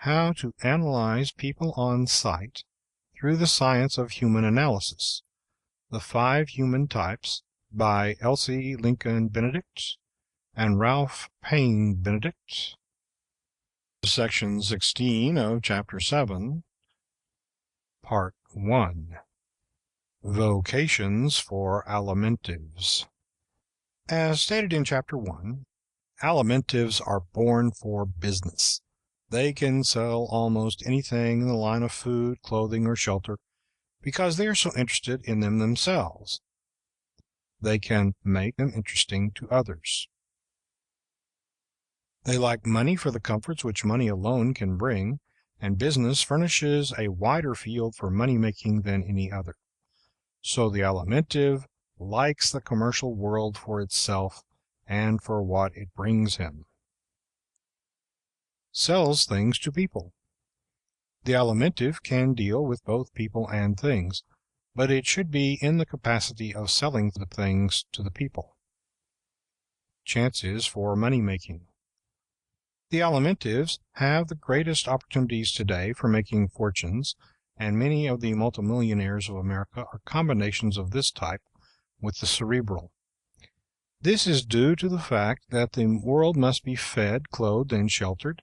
How to Analyze People on Sight Through the Science of Human Analysis. The Five Human Types, by Elsie Benedict and Ralph Paine Benedict. Section 16 of Chapter 7, Part 1. Vocations for Alimentives. As stated in Chapter 1, alimentives are born for business. They can sell almost anything in the line of food, clothing, or shelter because they are so interested in them themselves. They can make them interesting to others. They like money for the comforts which money alone can bring, and business furnishes a wider field for money-making than any other. So the alimentive likes the commercial world for itself and for what it brings him. Sells things to people. The alimentive can deal with both people and things, but it should be in the capacity of selling the things to the people. Chances for money-making. The alimentives have the greatest opportunities today for making fortunes, and many of the multimillionaires of America are combinations of this type with the cerebral. This is due to the fact that the world must be fed, clothed, and sheltered,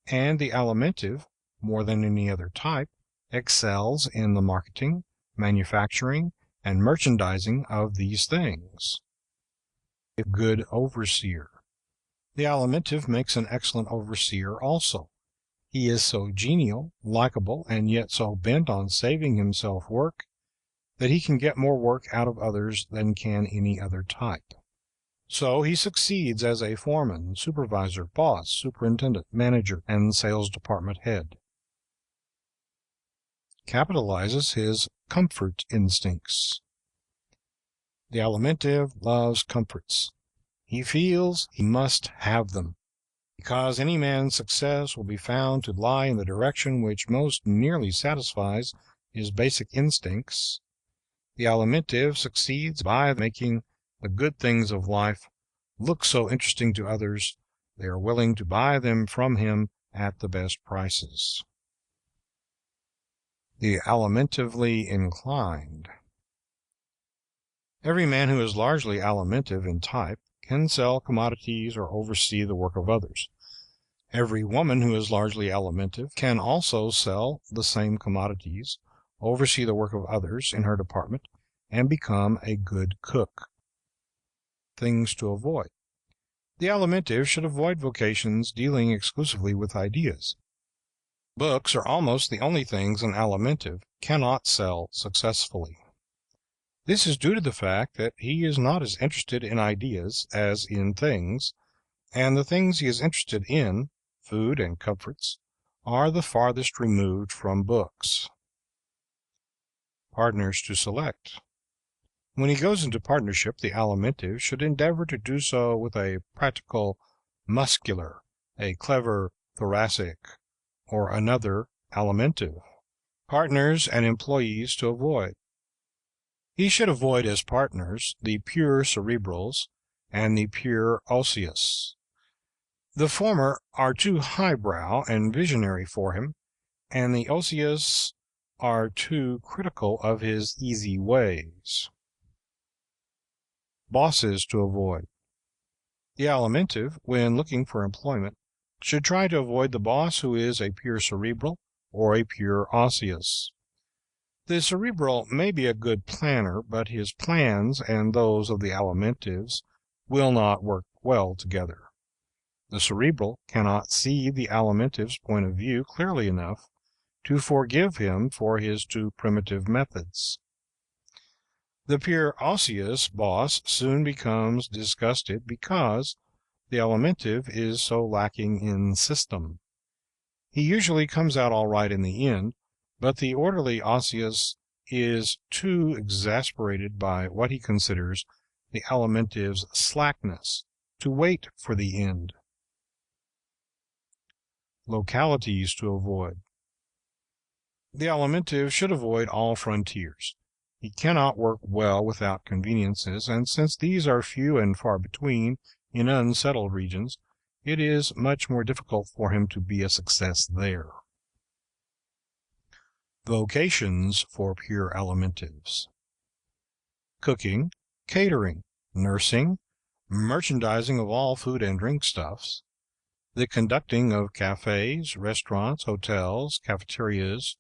and the alimentive, more than any other type, excels in the marketing, manufacturing, and merchandising of these things. A good overseer. The alimentive makes an excellent overseer also. He is so genial, likable, and yet so bent on saving himself work that he can get more work out of others than can any other type. So he succeeds as a foreman, supervisor, boss, superintendent, manager, and sales department head. Capitalizes his comfort instincts. The alimentive loves comforts. He feels he must have them, because any man's success will be found to lie in the direction which most nearly satisfies his basic instincts. The alimentive succeeds by making the good things of life look so interesting to others, they are willing to buy them from him at the best prices. The alimentively inclined. Every man who is largely alimentive in type can sell commodities or oversee the work of others. Every woman who is largely alimentive can also sell the same commodities, oversee the work of others in her department, and become a good cook. Things to avoid. The alimentive should avoid vocations dealing exclusively with ideas. Books are almost the only things an alimentive cannot sell successfully. This is due to the fact that he is not as interested in ideas as in things, and the things he is interested in, food and comforts, are the farthest removed from books. Partners to select. When he goes into partnership, the alimentive should endeavor to do so with a practical muscular, a clever thoracic, or another alimentive. Partners and employees to avoid. He should avoid as partners the pure cerebrals and the pure osseous. The former are too highbrow and visionary for him, and the osseous are too critical of his easy ways. Bosses to avoid. The alimentive, when looking for employment, should try to avoid the boss who is a pure cerebral or a pure osseous. The cerebral may be a good planner, but his plans and those of the alimentives will not work well together. The cerebral cannot see the alimentive's point of view clearly enough to forgive him for his too primitive methods. The pure osseous boss soon becomes disgusted because the alimentive is so lacking in system. He usually comes out all right in the end, but the orderly osseous is too exasperated by what he considers the alimentive's slackness to wait for the end. Localities to avoid. The alimentive should avoid all frontiers. He cannot work well without conveniences, and since these are few and far between in unsettled regions, it is much more difficult for him to be a success there. Vocations for pure alimentives: cooking, catering, nursing, merchandising of all food and drink stuffs, the conducting of cafes, restaurants, hotels, cafeterias,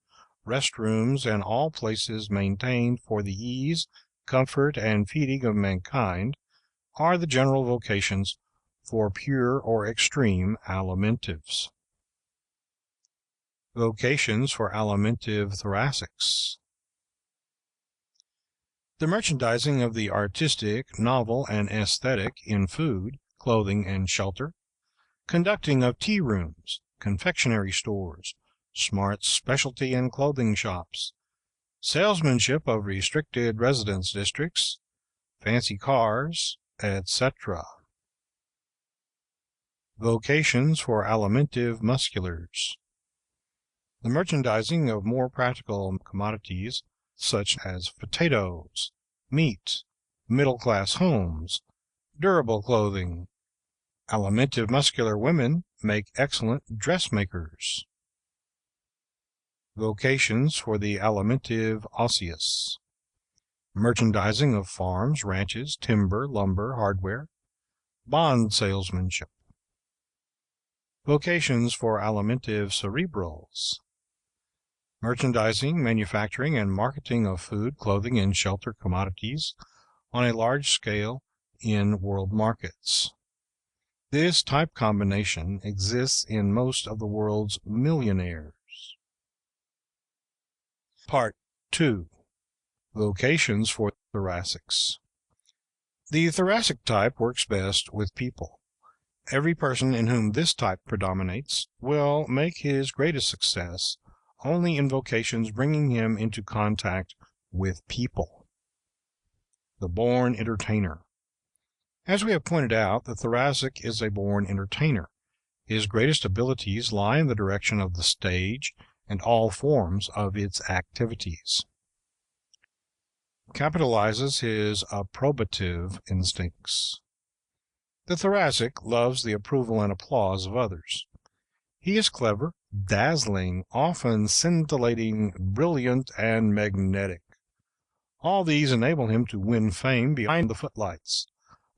restrooms, and all places maintained for the ease, comfort, and feeding of mankind, are the general vocations for pure or extreme alimentives. Vocations for alimentive thoracics: the merchandising of the artistic, novel, and aesthetic in food, clothing, and shelter, conducting of tea rooms, confectionery stores, smart specialty and clothing shops, salesmanship of restricted residence districts, fancy cars, etc. Vocations for alimentive musculars: the merchandising of more practical commodities such as potatoes, meat, middle-class homes, durable clothing. Alimentive muscular women make excellent dressmakers. Vocations for the alimentive osseous: merchandising of farms, ranches, timber, lumber, hardware, bond salesmanship. Vocations for alimentive cerebrals: merchandising, manufacturing, and marketing of food, clothing, and shelter commodities on a large scale in world markets. This type combination exists in most of the world's millionaires. Part 2. Vocations for thoracics. The thoracic type works best with people. Every person in whom this type predominates will make his greatest success only in vocations bringing him into contact with people. The born entertainer. As we have pointed out, the thoracic is a born entertainer. His greatest abilities lie in the direction of the stage and all forms of its activities. Capitalizes his approbative instincts. The thoracic loves the approval and applause of others. He is clever, dazzling, often scintillating, brilliant, and magnetic. All these enable him to win fame behind the footlights,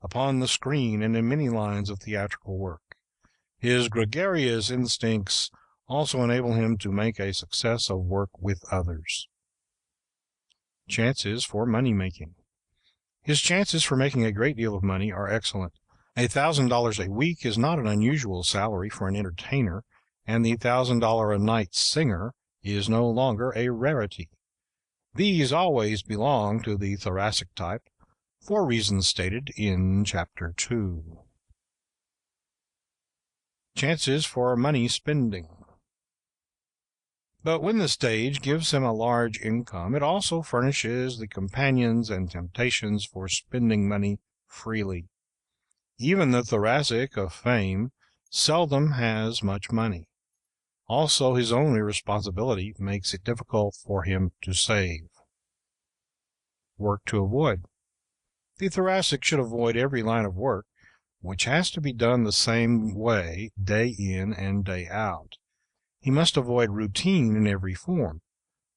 upon the screen, and in many lines of theatrical work. His gregarious instincts also enable him to make a success of work with others. Chances for money making. His chances for making a great deal of money are excellent. $1,000 a week is not an unusual salary for an entertainer, and the $1,000 a night singer is no longer a rarity. These always belong to the thoracic type, for reasons stated in Chapter 2. Chances for money spending. But when the stage gives him a large income, it also furnishes the companions and temptations for spending money freely. Even the thoracic of fame seldom has much money. Also, his own irresponsibility makes it difficult for him to save. Work to avoid. The thoracic should avoid every line of work which has to be done the same way day in and day out. He must avoid routine in every form.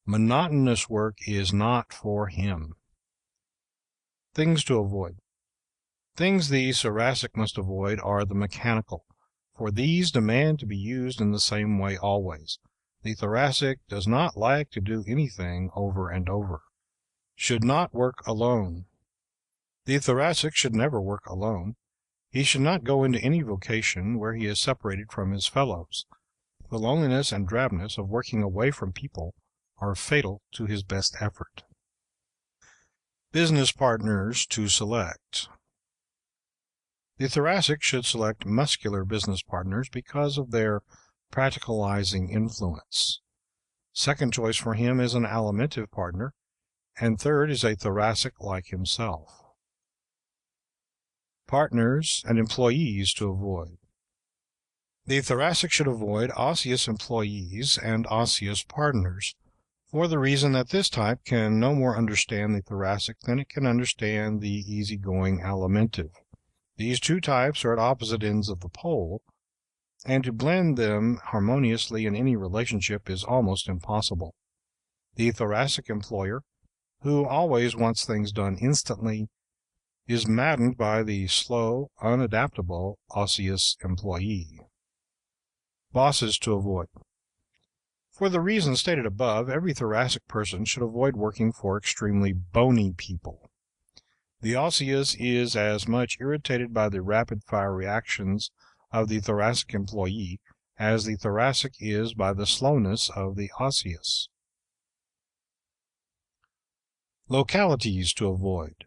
Monotonous work is not for him. Things to avoid. Things the thoracic must avoid are the mechanical, for these demand to be used in the same way always. The thoracic does not like to do anything over and over. Should not work alone. The thoracic should never work alone. He should not go into any vocation where he is separated from his fellows. The loneliness and drabness of working away from people are fatal to his best effort. Business partners to select. The thoracic should select muscular business partners because of their practicalizing influence. Second choice for him is an alimentive partner, and third is a thoracic like himself. Partners and employees to avoid. The thoracic should avoid osseous employees and osseous partners, for the reason that this type can no more understand the thoracic than it can understand the easygoing alimentive. These two types are at opposite ends of the pole, and to blend them harmoniously in any relationship is almost impossible. The thoracic employer, who always wants things done instantly, is maddened by the slow, unadaptable osseous employee. Bosses to avoid. For the reasons stated above, every thoracic person should avoid working for extremely bony people. The osseous is as much irritated by the rapid-fire reactions of the thoracic employee as the thoracic is by the slowness of the osseous. Localities to avoid.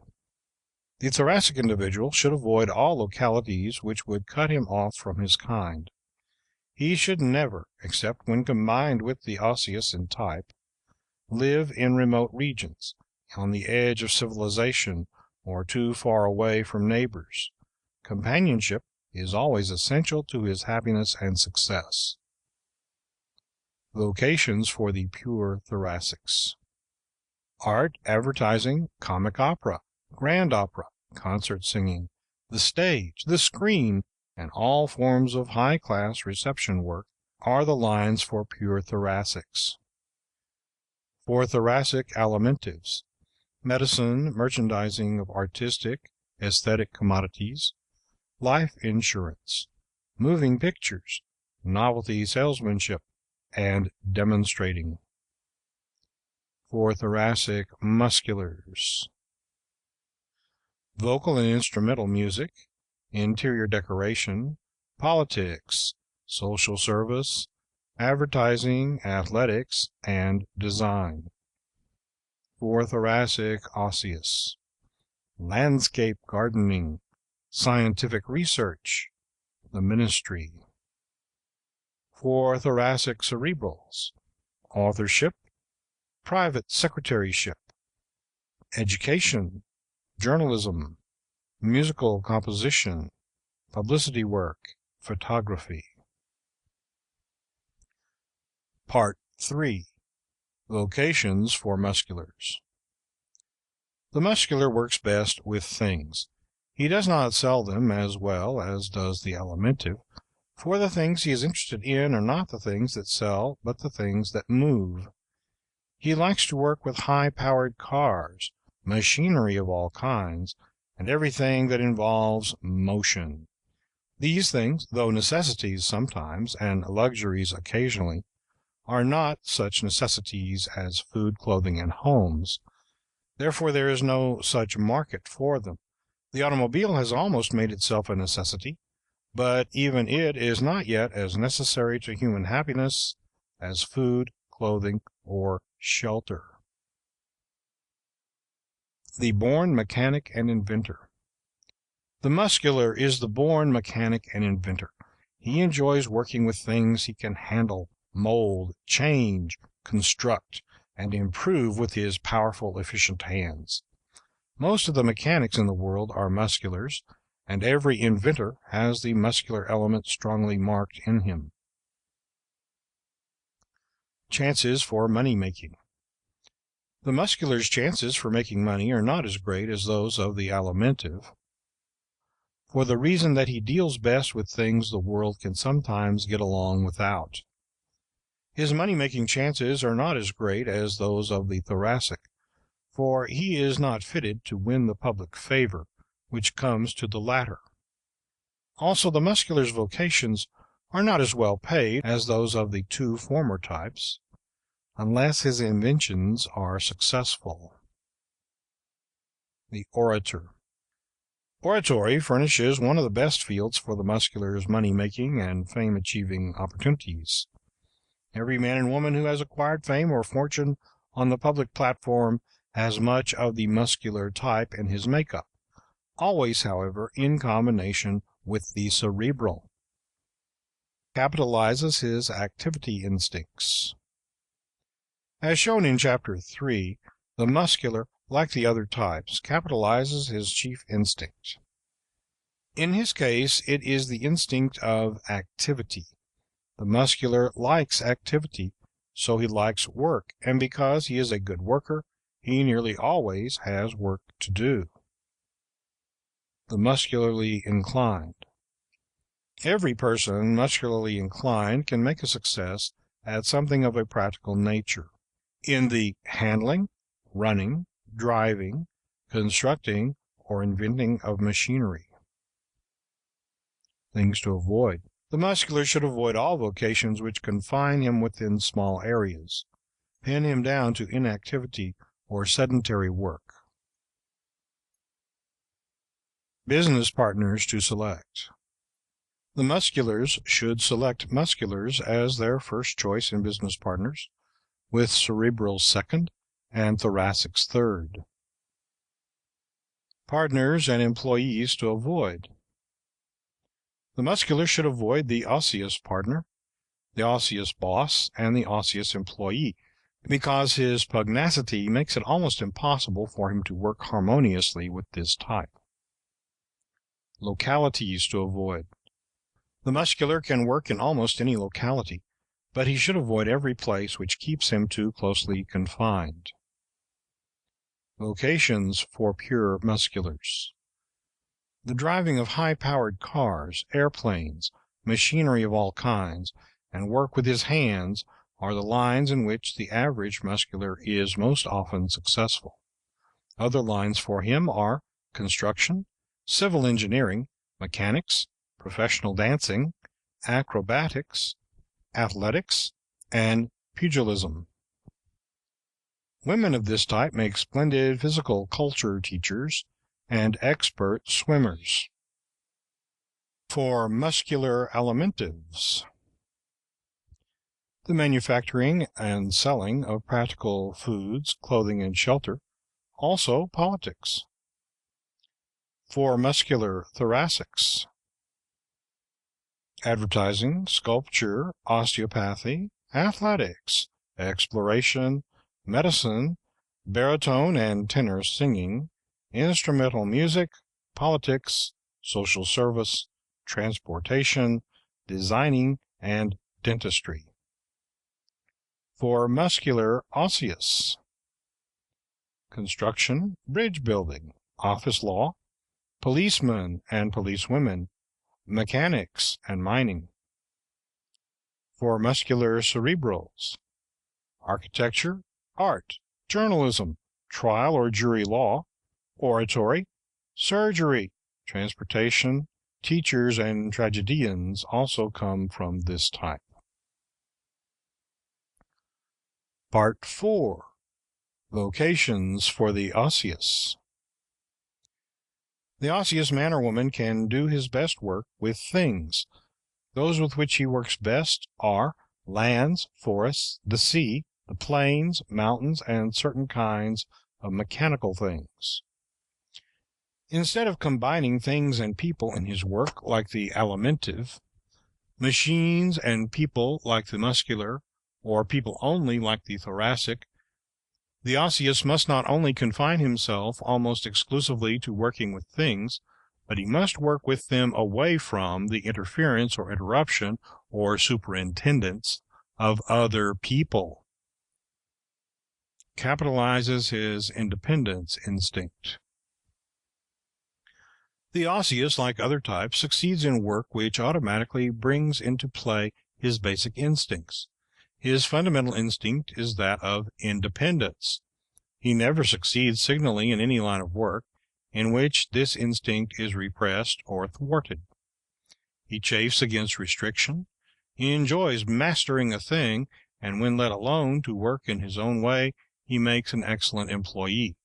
The thoracic individual should avoid all localities which would cut him off from his kind. He should never, except when combined with the osseous in type, live in remote regions, on the edge of civilization, or too far away from neighbors. Companionship is always essential to his happiness and success. Vocations for the pure thoracics. Art, advertising, comic opera, grand opera, concert singing, the stage, the screen, and all forms of high-class reception work are the lines for pure thoracics. For thoracic alimentives, medicine, merchandising of artistic, aesthetic commodities, life insurance, moving pictures, novelty salesmanship, and demonstrating. For thoracic musculars, vocal and instrumental music, interior decoration, politics, social service, advertising, athletics, and design. For thoracic osseous, landscape gardening, scientific research, the ministry. For thoracic cerebrals, authorship, private secretaryship, education, journalism, musical composition, publicity work, photography. Part 3. Vocations for musculars. The muscular works best with things. He does not sell them as well as does the alimentive, for the things he is interested in are not the things that sell, but the things that move. He likes to work with high-powered cars, machinery of all kinds, and everything that involves motion. These things, though necessities sometimes and luxuries occasionally, are not such necessities as food, clothing, and homes. Therefore there is no such market for them. The automobile has almost made itself a necessity, but even it is not yet as necessary to human happiness as food, clothing, or shelter. The born mechanic and inventor. The muscular is the born mechanic and inventor. He enjoys working with things he can handle, mold, change, construct, and improve with his powerful, efficient hands. Most of the mechanics in the world are musculars, and every inventor has the muscular element strongly marked in him. Chances for money making. The muscular's chances for making money are not as great as those of the alimentive, for the reason that he deals best with things the world can sometimes get along without. His money-making chances are not as great as those of the thoracic, for he is not fitted to win the public favor, which comes to the latter. Also, the muscular's vocations are not as well paid as those of the two former types, unless his inventions are successful. The orator. Oratory furnishes one of the best fields for the muscular's money-making and fame-achieving opportunities. Every man and woman who has acquired fame or fortune on the public platform has much of the muscular type in his makeup, always, however, in combination with the cerebral. Capitalizes his activity instincts. As shown in Chapter 3, the muscular, like the other types, capitalizes his chief instinct. In his case, it is the instinct of activity. The muscular likes activity, so he likes work, and because he is a good worker, he nearly always has work to do. The muscularly inclined. Every person muscularly inclined can make a success at something of a practical nature. In the handling, running, driving, constructing, or inventing of machinery. Things to avoid. The muscular should avoid all vocations which confine him within small areas, pin him down to inactivity or sedentary work. Business partners to select. The musculars should select musculars as their first choice in business partners, with cerebrals second and thoracics third. Partners and employees to avoid. The muscular should avoid the osseous partner, the osseous boss, and the osseous employee, because his pugnacity makes it almost impossible for him to work harmoniously with this type. Localities to avoid. The muscular can work in almost any locality, but he should avoid every place which keeps him too closely confined. Vocations for pure musculars. The driving of high-powered cars, airplanes, machinery of all kinds, and work with his hands are the lines in which the average muscular is most often successful. Other lines for him are construction, civil engineering, mechanics, professional dancing, acrobatics, athletics, and pugilism. Women of this type make splendid physical culture teachers and expert swimmers. For muscular alimentives. The manufacturing and selling of practical foods, clothing, and shelter, also politics. For muscular thoracics. Advertising, sculpture, osteopathy, athletics, exploration, medicine, baritone and tenor singing, instrumental music, politics, social service, transportation, designing, and dentistry. For muscular osseous. Construction, bridge building, office law, policemen and policewomen, mechanics and mining. For muscular cerebrals. Architecture, art, journalism, trial or jury law, oratory, surgery, transportation, teachers, and tragedians also come from this type. Part 4. Vocations for the osseous. The osseous man or woman can do his best work with things. Those with which he works best are lands, forests, the sea, the plains, mountains, and certain kinds of mechanical things. Instead of combining things and people in his work like the alimentive, machines and people like the muscular, or people only like the thoracic, the osseous must not only confine himself almost exclusively to working with things, but he must work with them away from the interference or interruption or superintendence of other people. Capitalizes his independence instinct. The osseous, like other types, succeeds in work which automatically brings into play his basic instincts. His fundamental instinct is that of independence. He never succeeds signally in any line of work in which this instinct is repressed or thwarted. He chafes against restriction. He enjoys mastering a thing, and when let alone to work in his own way, he makes an excellent employee.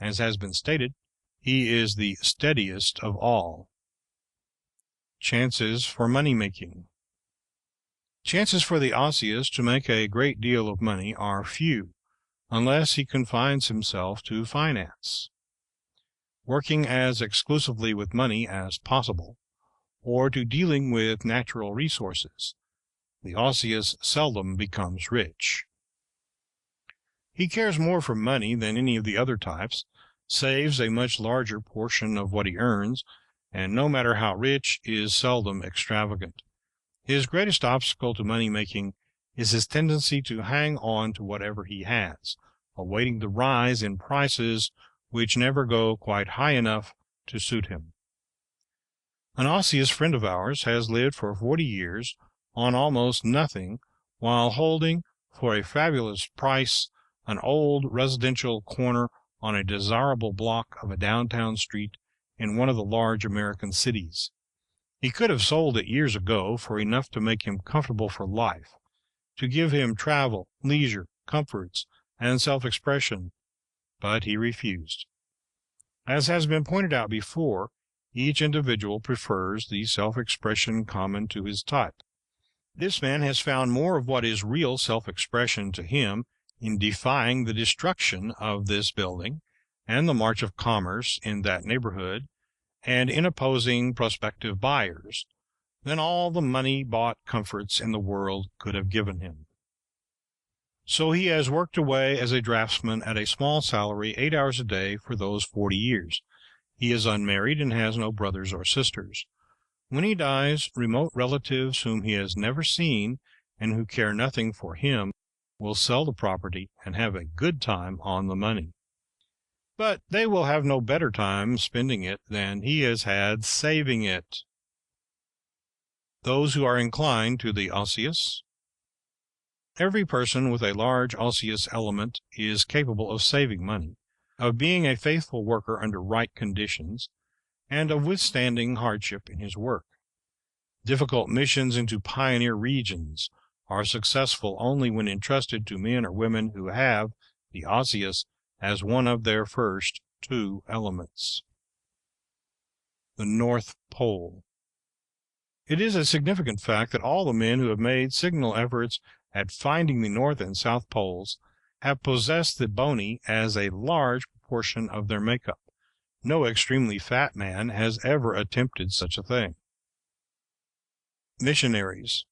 As has been stated, he is the steadiest of all. Chances for money making. Chances for the osseous to make a great deal of money are few, unless he confines himself to finance, working as exclusively with money as possible, or to dealing with natural resources. The osseous seldom becomes rich. He cares more for money than any of the other types, saves a much larger portion of what he earns, and no matter how rich, is seldom extravagant. His greatest obstacle to money making is his tendency to hang on to whatever he has, awaiting the rise in prices which never go quite high enough to suit him. An osseous friend of ours has lived for 40 years on almost nothing while holding, for a fabulous price, an old residential corner on a desirable block of a downtown street in one of the large American cities. He could have sold it years ago for enough to make him comfortable for life, to give him travel, leisure, comforts, and self-expression, but he refused. As has been pointed out before, each individual prefers the self-expression common to his type. This man has found more of what is real self-expression to him in defying the destruction of this building and the march of commerce in that neighborhood, and in opposing prospective buyers, than all the money-bought comforts in the world could have given him. So he has worked away as a draftsman at a small salary 8 hours a day for those 40 years. He is unmarried and has no brothers or sisters. When he dies, remote relatives whom he has never seen and who care nothing for him will sell the property and have a good time on the money. But they will have no better time spending it than he has had saving it. Those who are inclined to the osseous. Every person with a large osseous element is capable of saving money, of being a faithful worker under right conditions, and of withstanding hardship in his work. Difficult missions into pioneer regions are successful only when entrusted to men or women who have the osseous as one of their first two elements. The North Pole. It is a significant fact that all the men who have made signal efforts at finding the North and South Poles have possessed the bony as a large proportion of their makeup. No extremely fat man has ever attempted such a thing. Missionaries.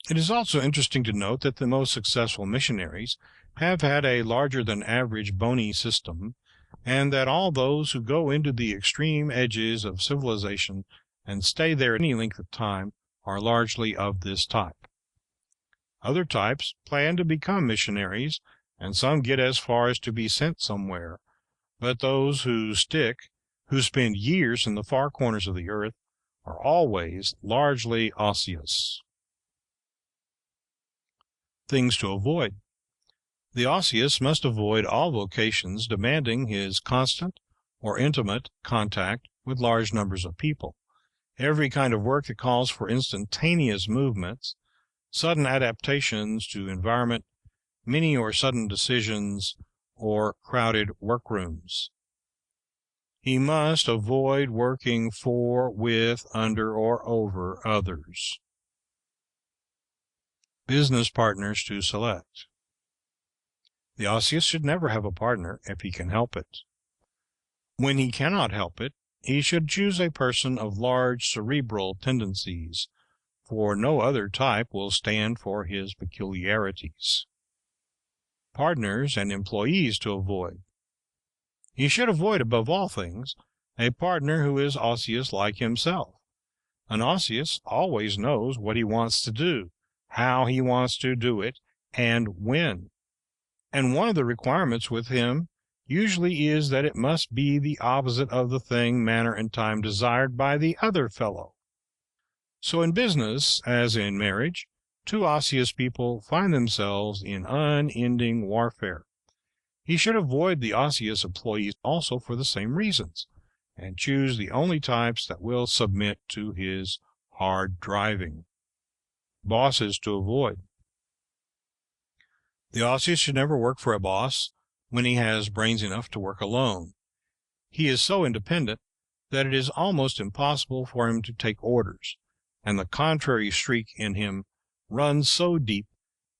It is also interesting to note that the most successful missionaries have had a larger than average bony system, and that all those who go into the extreme edges of civilization and stay there any length of time are largely of this type. Other types plan to become missionaries, and some get as far as to be sent somewhere, but those who stick, who spend years in the far corners of the earth, are always largely osseous. Things to avoid. The osseous must avoid all vocations demanding his constant or intimate contact with large numbers of people. Every kind of work that calls for instantaneous movements, sudden adaptations to environment, many or sudden decisions, or crowded workrooms. He must avoid working for, with, under, or over others. Business partners to select. The osseous should never have a partner if he can help it. When he cannot help it, he should choose a person of large cerebral tendencies, for no other type will stand for his peculiarities. Partners and employees to avoid. He should avoid above all things a partner who is osseous like himself. An osseous always knows what he wants to do, how he wants to do it, and when. And one of the requirements with him usually is that it must be the opposite of the thing, manner, and time desired by the other fellow. So in business, as in marriage, two osseous people find themselves in unending warfare. He should avoid the osseous employees also for the same reasons, and choose the only types that will submit to his hard driving. Bosses to avoid. The osseous should never work for a boss when he has brains enough to work alone. He is so independent that it is almost impossible for him to take orders, and the contrary streak in him runs so deep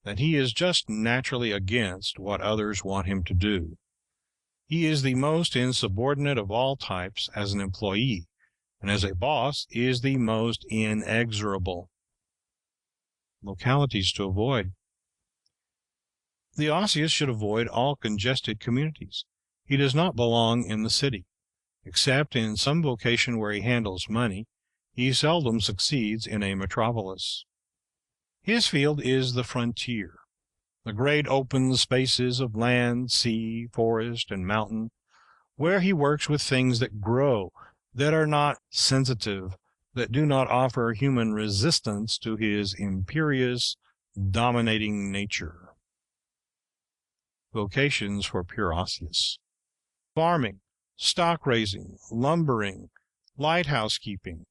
that he is just naturally against what others want him to do. He is the most insubordinate of all types as an employee, and as a boss is the most inexorable. Localities to avoid. The osseous should avoid all congested communities. He does not belong in the city. Except in some vocation where he handles money, he seldom succeeds in a metropolis. His field is the frontier, the great open spaces of land, sea, forest, and mountain, where he works with things that grow, that are not sensitive, that do not offer human resistance to his imperious, dominating nature. Vocations for pure Osseous: farming, stock raising, lumbering, lighthouse keeping,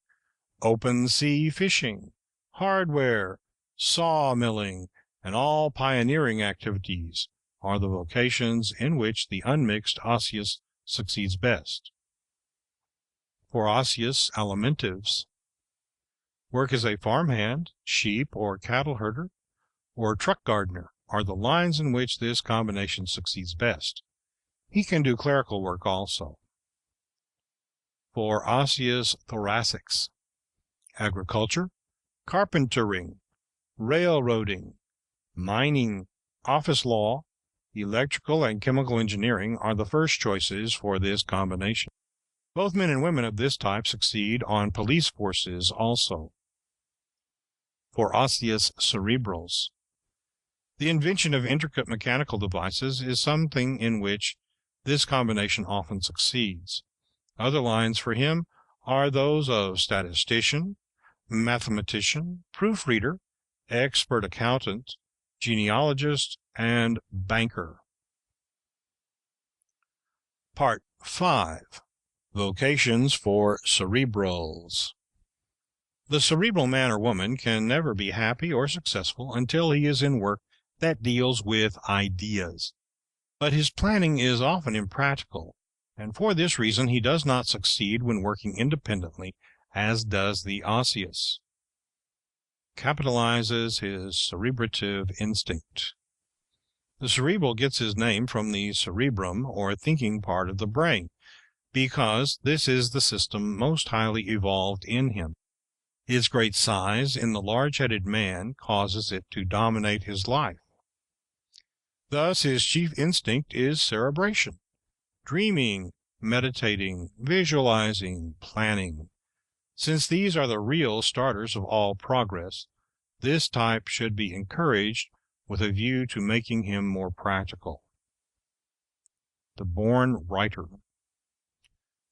open sea fishing, hardware, sawmilling, and all pioneering activities are the vocations in which the unmixed Osseous succeeds best. For Osseous alimentives, work as a farmhand, sheep or cattle herder, or truck gardener are the lines in which this combination succeeds best. He can do clerical work also. For Osseous thoracics, agriculture, carpentering, railroading, mining, office law, electrical and chemical engineering are the first choices for this combination. Both men and women of this type succeed on police forces also. For Osseous cerebrals, the invention of intricate mechanical devices is something in which this combination often succeeds. Other lines for him are those of statistician, mathematician, proofreader, expert accountant, genealogist, and banker. Part 5. Vocations for cerebrals. The cerebral man or woman can never be happy or successful until he is in work that deals with ideas. But his planning is often impractical, and for this reason he does not succeed when working independently, as does the Osseous. Capitalizes his cerebrative instinct. The cerebral gets his name from the cerebrum, or thinking part of the brain, because this is the system most highly evolved in him. Its great size in the large-headed man causes it to dominate his life. Thus his chief instinct is cerebration, dreaming, meditating, visualizing, planning. Since these are the real starters of all progress, this type should be encouraged with a view to making him more practical. The born writer.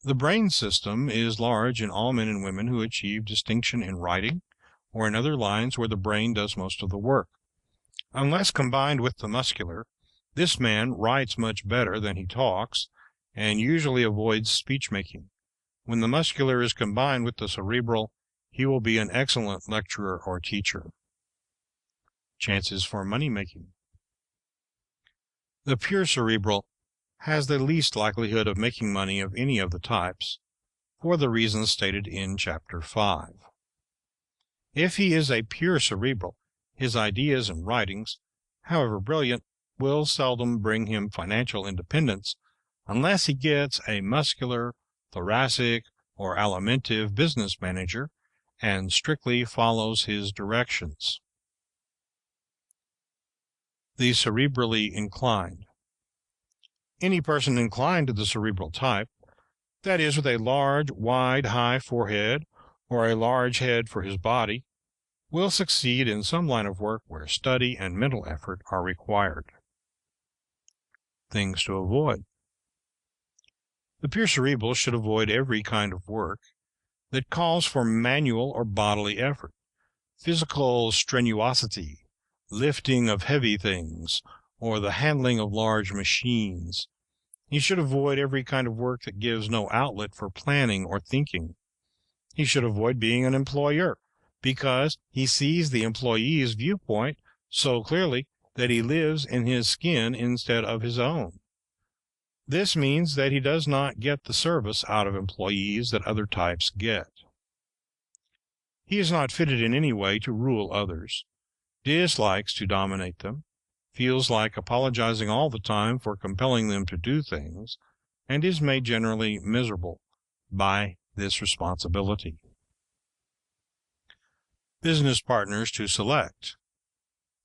The brain system is large in all men and women who achieve distinction in writing, or in other lines where the brain does most of the work. Unless combined with the muscular, this man writes much better than he talks, and usually avoids speech-making. When the muscular is combined with the cerebral, he will be an excellent lecturer or teacher. Chances for money-making. The pure cerebral has the least likelihood of making money of any of the types, for the reasons stated in Chapter 5. If he is a pure cerebral, his ideas and writings, however brilliant, will seldom bring him financial independence unless he gets a muscular, thoracic, or alimentive business manager and strictly follows his directions. The cerebrally inclined. Any person inclined to the cerebral type, that is, with a large, wide, high forehead, or a large head for his body, will succeed in some line of work where study and mental effort are required. Things to avoid. The pure cerebral should avoid every kind of work that calls for manual or bodily effort, physical strenuosity, lifting of heavy things, or the handling of large machines. He should avoid every kind of work that gives no outlet for planning or thinking. He should avoid being an employer, because he sees the employee's viewpoint so clearly that he lives in his skin instead of his own. This means that he does not get the service out of employees that other types get. He is not fitted in any way to rule others, dislikes to dominate them, feels like apologizing all the time for compelling them to do things, and is made generally miserable by this responsibility. Business partners to select.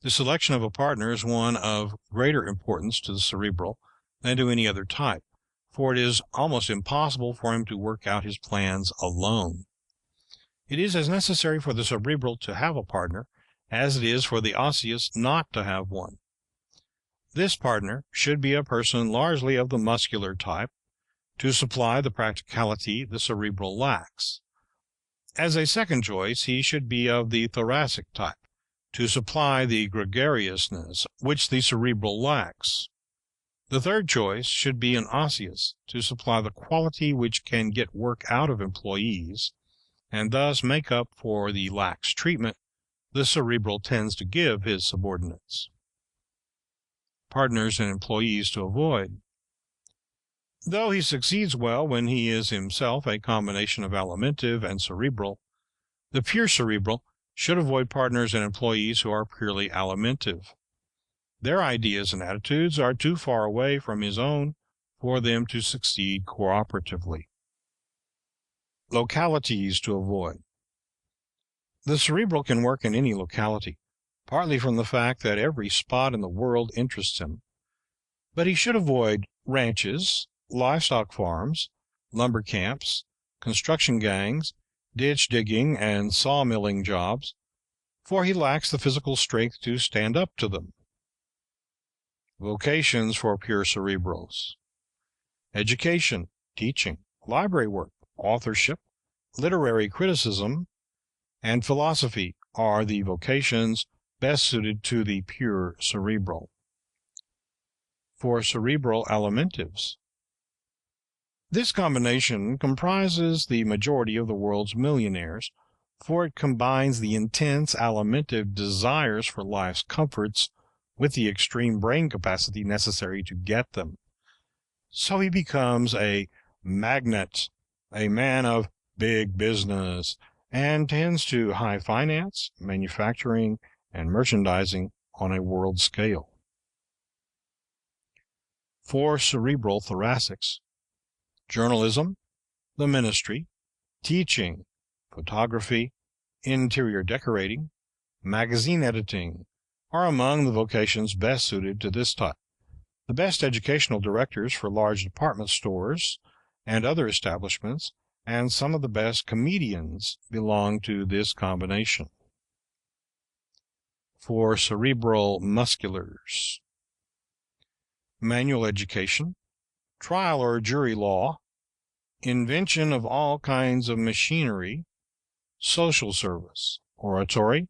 The selection of a partner is one of greater importance to the cerebral than to any other type, for it is almost impossible for him to work out his plans alone. It is as necessary for the cerebral to have a partner as it is for the Osseous not to have one. This partner should be a person largely of the muscular type, to supply the practicality the cerebral lacks. As a second choice, he should be of the thoracic type, to supply the gregariousness which the cerebral lacks. The third choice should be an osseous, to supply the quality which can get work out of employees, and thus make up for the lax treatment the cerebral tends to give his subordinates. Partners and employees to avoid. Though he succeeds well when he is himself a combination of alimentive and cerebral, the pure cerebral should avoid partners and employees who are purely alimentive. Their ideas and attitudes are too far away from his own for them to succeed cooperatively. Localities to avoid. The cerebral can work in any locality, partly from the fact that every spot in the world interests him. But he should avoid ranches, livestock farms, lumber camps, construction gangs, ditch digging, and sawmilling jobs, for he lacks the physical strength to stand up to them. Vocations for pure cerebrals. Education, teaching, library work, authorship, literary criticism, and philosophy are the vocations best suited to the pure cerebral. For cerebral alimentives. This combination comprises the majority of the world's millionaires, for it combines the intense alimentive desires for life's comforts with the extreme brain capacity necessary to get them. So he becomes a magnate, a man of big business, and tends to high finance, manufacturing, and merchandising on a world scale. For cerebral thoracics, journalism, the ministry, teaching, photography, interior decorating, magazine editing are among the vocations best suited to this type. The best educational directors for large department stores and other establishments, and some of the best comedians belong to this combination. For cerebral musculars, manual education, trial or jury law, invention of all kinds of machinery, social service, oratory,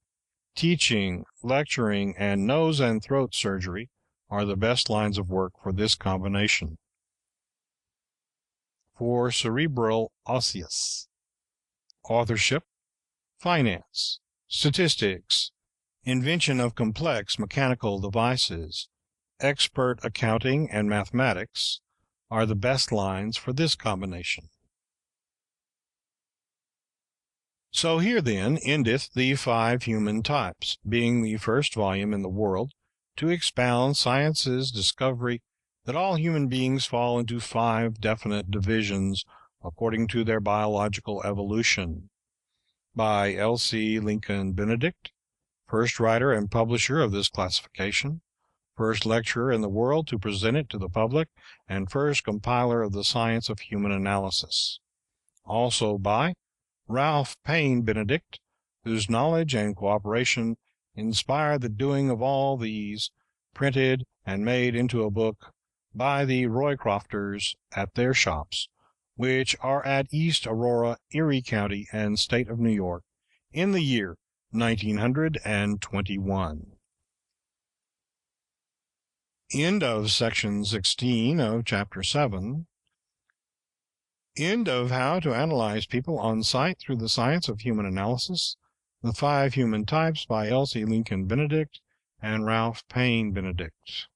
teaching, lecturing, and nose and throat surgery are the best lines of work for this combination. For cerebral osseous, authorship, finance, statistics, invention of complex mechanical devices, expert accounting, and mathematics are the best lines for this combination. So here then endeth the 5 human types, being the first volume in the world to expound science's discovery that all human beings fall into 5 definite divisions according to their biological evolution. By Elsie Lincoln Benedict, first writer and publisher of this classification, first lecturer in the world to present it to the public, and first compiler of the science of human analysis. Also by Ralph Paine Benedict, whose knowledge and cooperation inspired the doing of all these, printed and made into a book by the Roycrofters at their shops, which are at East Aurora, Erie County, and State of New York, in the year 1921. End of section 16 of chapter 7. End of How to Analyze People on Sight Through the Science of Human Analysis, The 5 Human Types by Elsie Lincoln Benedict and Ralph Paine Benedict.